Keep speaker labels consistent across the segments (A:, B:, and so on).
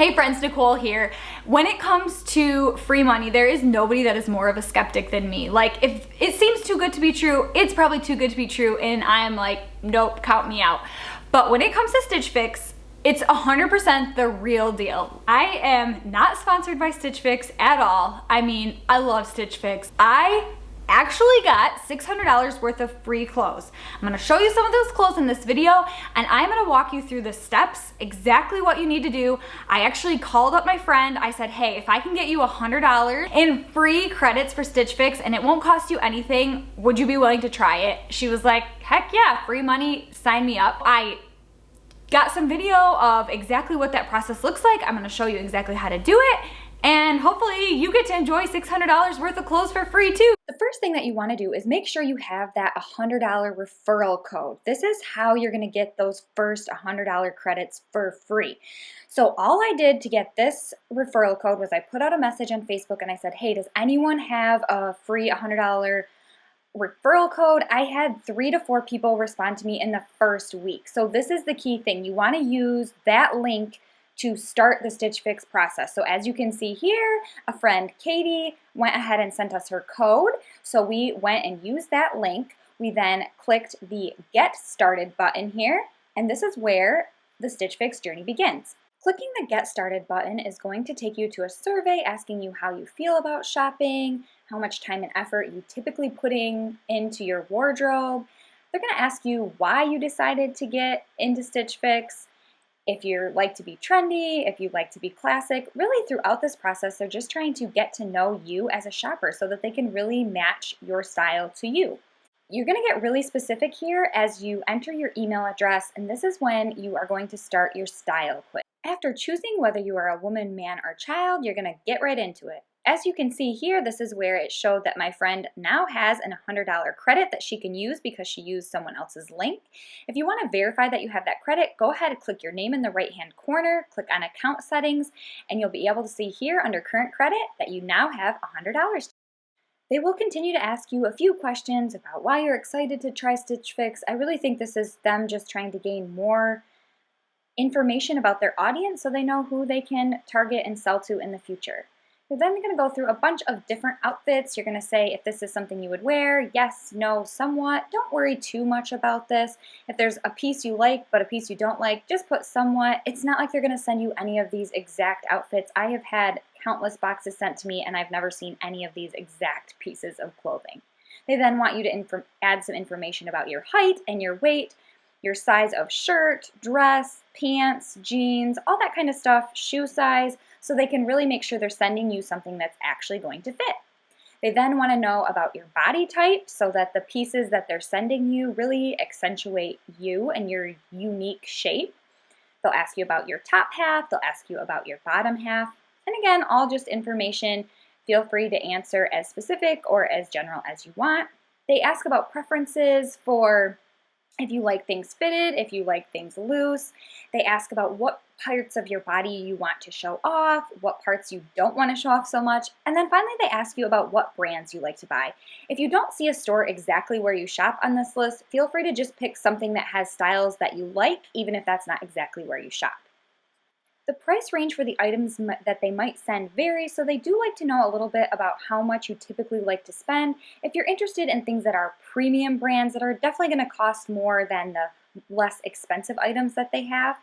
A: Hey friends, Nicole here. When it comes to free money, there is nobody that is more of a skeptic than me. Like, if it seems too good to be true, it's probably too good to be true, and I am like, nope, count me out. But when it comes to Stitch Fix, it's 100% the real deal. I am not sponsored by Stitch Fix at all. I mean, I love Stitch Fix. I actually got $600 worth of free clothes. I'm gonna show you some of those clothes in this video, and I'm gonna walk you through the steps, exactly what you need to do. I actually called up my friend. I said, hey, if I can get you $100 in free credits for Stitch Fix and it won't cost you anything, would you be willing to try it? She was like, heck yeah, free money, sign me up. I got some video of exactly what that process looks like. I'm gonna show you exactly how to do it, and hopefully you get to enjoy $600 worth of clothes for free too. The first thing that you wanna do is make sure you have that $100 referral code. This is how you're gonna get those first $100 credits for free. So all I did to get this referral code was I put out a message on Facebook and I said, hey, does anyone have a free $100 referral code? I had 3 to 4 people respond to me in the first week. So this is the key thing. You want to use that link to start the Stitch Fix process. So as you can see here, a friend, Katie, went ahead and sent us her code. So we went and used that link. We then clicked the Get Started button here, and this is where the Stitch Fix journey begins. Clicking the Get Started button is going to take you to a survey asking you how you feel about shopping, how much time and effort you typically putting into your wardrobe. They're going to ask you why you decided to get into Stitch Fix, if you like to be trendy, if you like to be classic. Really throughout this process, they're just trying to get to know you as a shopper so that they can really match your style to you. You're going to get really specific here as you enter your email address, and this is when you are going to start your style quiz. After choosing whether you are a woman, man, or child, you're going to get right into it. As you can see here, this is where it showed that my friend now has an $100 credit that she can use because she used someone else's link. If you want to verify that you have that credit, go ahead and click your name in the right-hand corner, click on account settings, and you'll be able to see here under current credit that you now have $100. They will continue to ask you a few questions about why you're excited to try Stitch Fix. I really think this is them just trying to gain more information about their audience so they know who they can target and sell to in the future. You're then going to go through a bunch of different outfits. You're going to say if this is something you would wear, yes, no, somewhat. Don't worry too much about this. If there's a piece you like but a piece you don't like, just put somewhat. It's not like they're going to send you any of these exact outfits. I have had countless boxes sent to me and I've never seen any of these exact pieces of clothing. They then want you to add some information about your height and your weight, your size of shirt, dress, pants, jeans, all that kind of stuff, shoe size, so they can really make sure they're sending you something that's actually going to fit. They then want to know about your body type so that the pieces that they're sending you really accentuate you and your unique shape. They'll ask you about your top half, they'll ask you about your bottom half, and again, all just information. Feel free to answer as specific or as general as you want. They ask about preferences for if you like things fitted, if you like things loose. They ask about what parts of your body you want to show off, what parts you don't want to show off so much, and then finally they ask you about what brands you like to buy. If you don't see a store exactly where you shop on this list, feel free to just pick something that has styles that you like, even if that's not exactly where you shop. The price range for the items that they might send varies, so they do like to know a little bit about how much you typically like to spend. If you're interested in things that are premium brands that are definitely going to cost more than the less expensive items that they have.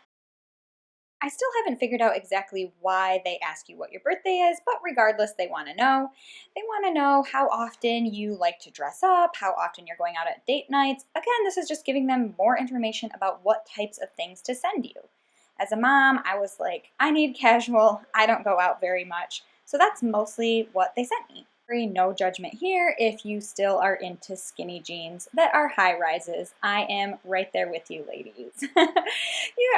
A: I still haven't figured out exactly why they ask you what your birthday is, but regardless, they want to know. They want to know how often you like to dress up, how often you're going out at date nights. Again, this is just giving them more information about what types of things to send you. As a mom, I was like, I need casual. I don't go out very much. So that's mostly what they sent me. No judgment here if you still are into skinny jeans that are high rises. I am right there with you, ladies.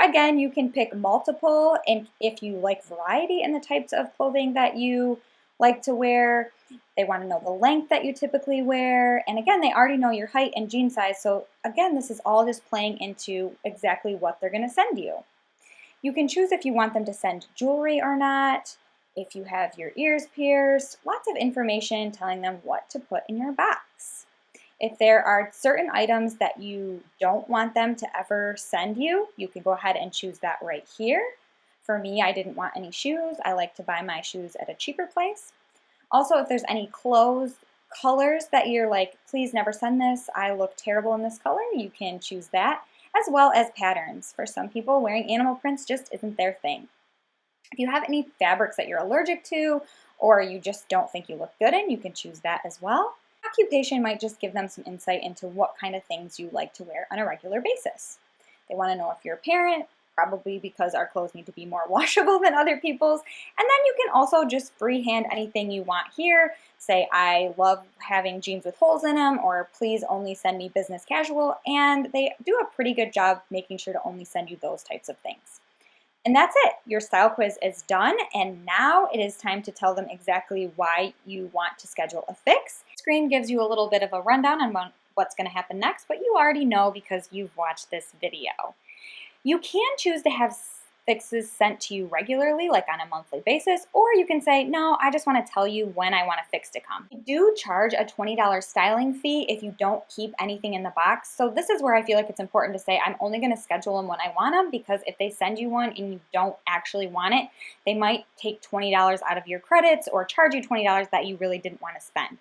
A: Again, you can pick multiple, and if you like variety in the types of clothing that you like to wear, they want to know the length that you typically wear. And again, they already know your height and jean size. So again, this is all just playing into exactly what they're going to send you. You can choose if you want them to send jewelry or not, if you have your ears pierced, lots of information telling them what to put in your box. If there are certain items that you don't want them to ever send you, you can go ahead and choose that right here.
B: For me, I didn't want any shoes. I like to buy my shoes at a cheaper place. Also, if there's any clothes, colors that you're like, please never send this, I look terrible in this color, you can choose that, as well as patterns. For some people, wearing animal prints just isn't their thing. If you have any fabrics that you're allergic to or you just don't think you look good in, you can choose that as well. Occupation might just give them some insight into what kind of things you like to wear on a regular basis. They want to know if you're a parent, probably because our clothes need to be more washable than other people's. And then you can also just freehand anything you want here. Say, I love having jeans with holes in them, or please only send me business casual. And they do a pretty good job making sure to only send you those types of things. And that's it. Your style quiz is done, and now it is time to tell them exactly why you want to schedule a fix. The screen gives you a little bit of a rundown on what's going to happen next, but you already know because you've watched this video. You can choose to have fixes sent to you regularly, like on a monthly basis, or you can say, no, I just want to tell you when I want a fix to come. We do charge a $20 styling fee if you don't keep anything in the box. So this is where I feel like it's important to say, I'm only going to schedule them when I want them, because if they send you one and you don't actually want it, they might take $20 out of your credits or charge you $20 that you really didn't want to spend.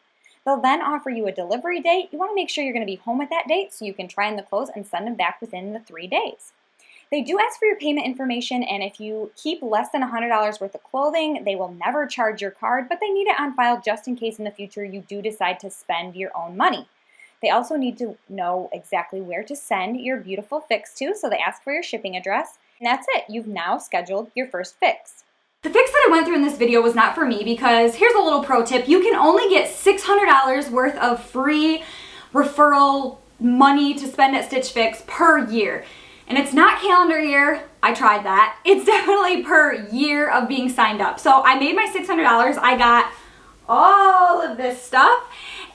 B: They'll then offer you a delivery date. You want to make sure you're going to be home at that date so you can try on the clothes and send them back within the 3 days. They do ask for your payment information, and if you keep less than $100 worth of clothing, they will never charge your card, but they need it on file just in case in the future you do decide to spend your own money. They also need to know exactly where to send your beautiful fix to, so they ask for your shipping address. And that's it. You've now scheduled your first fix.
A: The fix that I went through in this video was not for me, because here's a little pro tip. You can only get $600 worth of free referral money to spend at Stitch Fix per year. And it's not calendar year, I tried that. It's definitely per year of being signed up. So I made my $600, I got all of this stuff,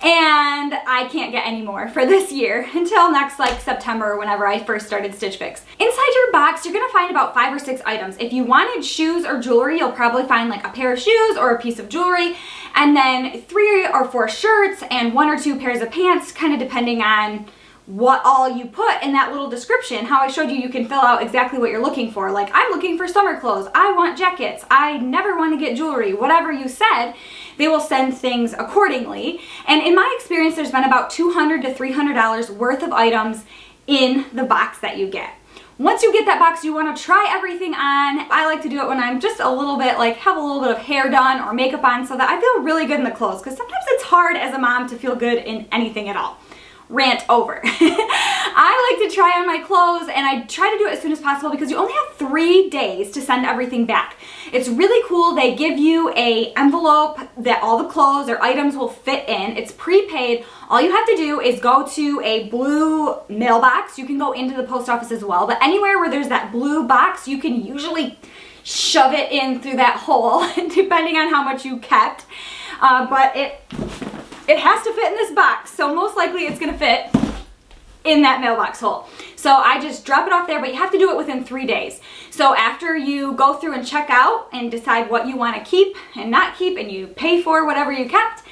A: and I can't get any more for this year until next September or whenever I first started Stitch Fix. Inside your box, you're gonna find about 5 or 6 items. If you wanted shoes or jewelry, you'll probably find like a pair of shoes or a piece of jewelry, and then 3 or 4 shirts and 1 or 2 pairs of pants, kind of depending on what all you put in that little description. How I showed you, you can fill out exactly what you're looking for. Like, I'm looking for summer clothes, I want jackets, I never want to get jewelry. Whatever you said, they will send things accordingly. And in my experience, there's been about $200 to $300 worth of items in the box that you get. Once you get that box, you want to try everything on. I like to do it when I'm just a little bit, have a little bit of hair done or makeup on, so that I feel really good in the clothes, because sometimes it's hard as a mom to feel good in anything at all. Rant over. I like to try on my clothes, and I try to do it as soon as possible because you only have 3 days to send everything back. It's really cool. They give you a envelope that all the clothes or items will fit in. It's prepaid. All you have to do is go to a blue mailbox. You can go into the post office as well, but anywhere where there's that blue box, you can usually shove it in through that hole depending on how much you kept. But it has to fit in this box, so most likely it's gonna fit in that mailbox hole. So I just drop it off there, but you have to do it within 3 days. So after you go through and check out and decide what you wanna keep and not keep, and you pay for whatever you kept,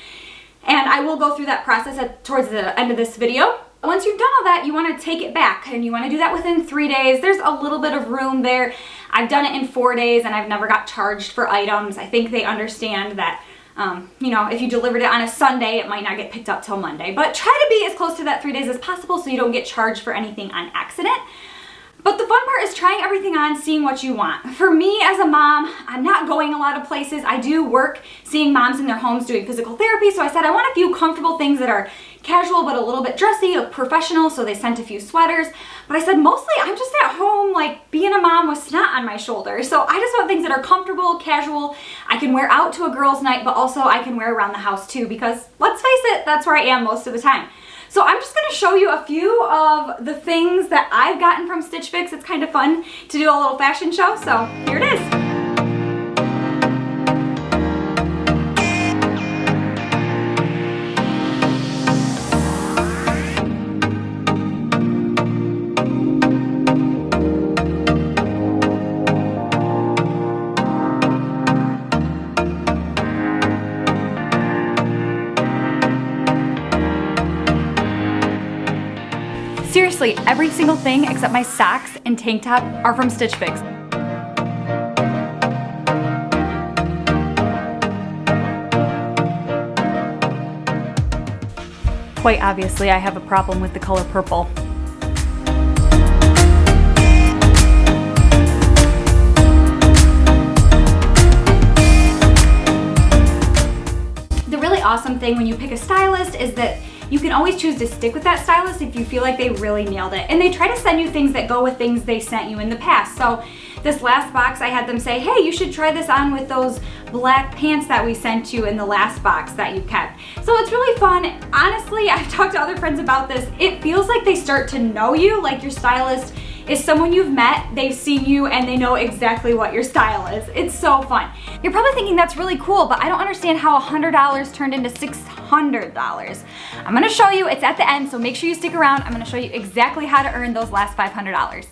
A: and I will go through that process towards the end of this video. Once you've done all that, you wanna take it back, and you wanna do that within 3 days. There's a little bit of room there. I've done it in 4 days, and I've never got charged for items. I think they understand that if you delivered it on a Sunday, it might not get picked up till Monday. But try to be as close to that 3 days as possible so you don't get charged for anything on accident. But the fun part is trying everything on, seeing what you want. For me as a mom, I'm not going a lot of places. I do work seeing moms in their homes doing physical therapy, so I said I want a few comfortable things that are casual but a little bit dressy, professional, so they sent a few sweaters. But I said mostly I'm just at home being a mom with snot on my shoulder. So I just want things that are comfortable, casual, I can wear out to a girls' night, but also I can wear around the house too, because let's face it, that's where I am most of the time. So I'm just gonna show you a few of the things that I've gotten from Stitch Fix. It's kind of fun to do a little fashion show, so here it is. Seriously, every single thing except my socks and tank top are from Stitch Fix. quite obviously I have a problem with the color purple. The really awesome thing when you pick a stylist is that you can always choose to stick with that stylist if you feel like they really nailed it. And they try to send you things that go with things they sent you in the past. So this last box, I had them say, hey, you should try this on with those black pants that we sent you in the last box that you kept. So it's really fun. Honestly, I've talked to other friends about this. It feels like they start to know you, like your stylist is someone you've met, they've seen you, and they know exactly what your style is. It's so fun. You're probably thinking that's really cool, but I don't understand how $100 turned into $600. I'm gonna show you, it's at the end, so make sure you stick around. I'm gonna show you exactly how to earn those last $500.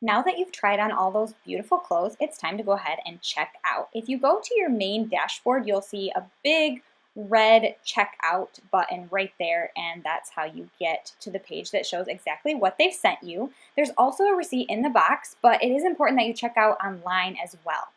B: Now that you've tried on all those beautiful clothes, it's time to go ahead and check out. If you go to your main dashboard, you'll see a big red checkout button right there, and that's how you get to the page that shows exactly what they've sent you. There's also a receipt in the box, but it is important that you check out online as well.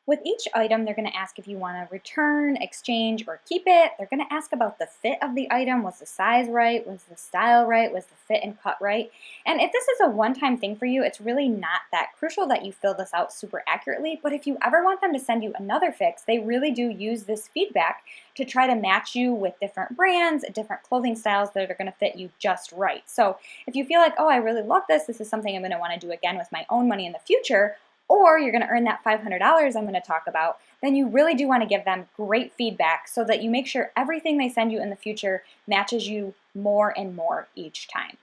B: With each item, they're going to ask if you want to return, exchange, or keep it. They're going to ask about the fit of the item. Was the size right? Was the style right? Was the fit and cut right? And if this is a one-time thing for you, it's really not that crucial that you fill this out super accurately. But if you ever want them to send you another fix, they really do use this feedback to try to match you with different brands, different clothing styles that are going to fit you just right. So if you feel like, oh, I really love this, this is something I'm going to want to do again with my own money in the future, or you're going to earn that $500 I'm going to talk about, then you really do want to give them great feedback so that you make sure everything they send you in the future matches you more and more each time.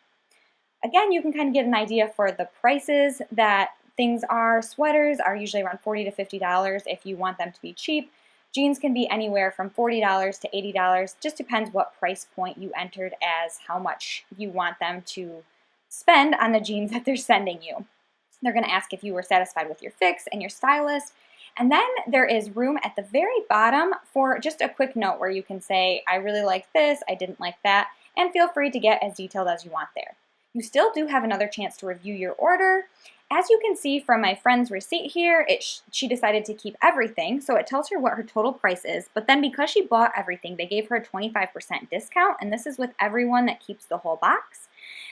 B: Again, you can kind of get an idea for the prices that things are. Sweaters are usually around $40 to $50 if you want them to be cheap. Jeans can be anywhere from $40 to $80. Just depends what price point you entered as how much you want them to spend on the jeans that they're sending you. They're going to ask if you were satisfied with your fix and your stylist. And then there is room at the very bottom for just a quick note where you can say, I really like this, I didn't like that, and feel free to get as detailed as you want there. You still do have another chance to review your order. As you can see from my friend's receipt here, she decided to keep everything, so it tells her what her total price is, but then because she bought everything, they gave her a 25% discount, and this is with everyone that keeps the whole box.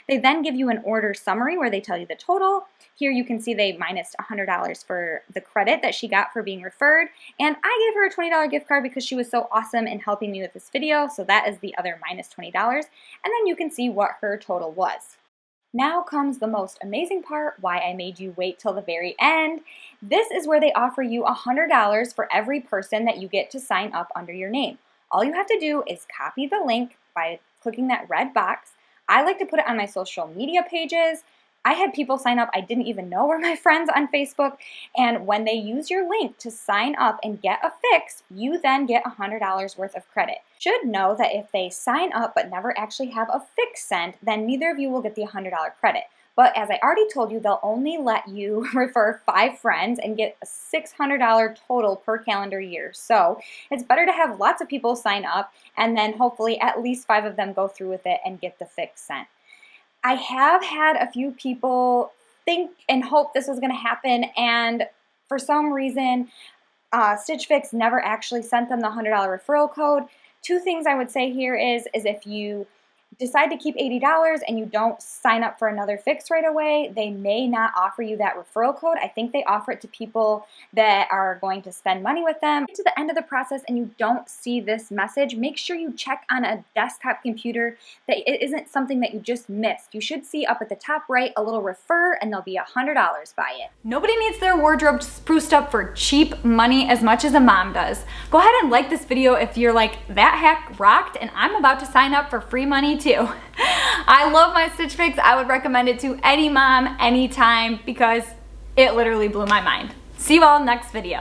B: They then give you an order summary where they tell you the total. Here you can see they minused $100 for the credit that she got for being referred, and I gave her a $20 gift card because she was so awesome in helping me with this video, so that is the other minus $20, and then you can see what her total was. Now comes the most amazing part, why I made you wait till the very end. This is where they offer you $100 for every person that you get to sign up under your name. All you have to do is copy the link by clicking that red box. I like to put it on my social media pages. I had people sign up I didn't even know were my friends on Facebook, and when they use your link to sign up and get a fix, you then get $100 worth of credit. Should know that if they sign up but never actually have a fix sent, then neither of you will get the $100 credit. But as I already told you, they'll only let you refer 5 friends and get a $600 total per calendar year. So it's better to have lots of people sign up and then hopefully at least 5 of them go through with it and get the fix sent. I have had a few people think and hope this was going to happen, and for some reason, Stitch Fix never actually sent them the $100 referral code. 2 things I would say here is if you decide to keep $80 and you don't sign up for another fix right away, they may not offer you that referral code. I think they offer it to people that are going to spend money with them. To the end of the process and you don't see this message, make sure you check on a desktop computer that it isn't something that you just missed. You should see up at the top right a little refer and there'll be $100 by it. Nobody needs their wardrobe spruced up for cheap money as much as a mom does. Go ahead and like this video if you're like, that hack rocked and I'm about to sign up for free money too. I love my Stitch Fix. I would recommend it to any mom, anytime, because it literally blew my mind. See you all next video.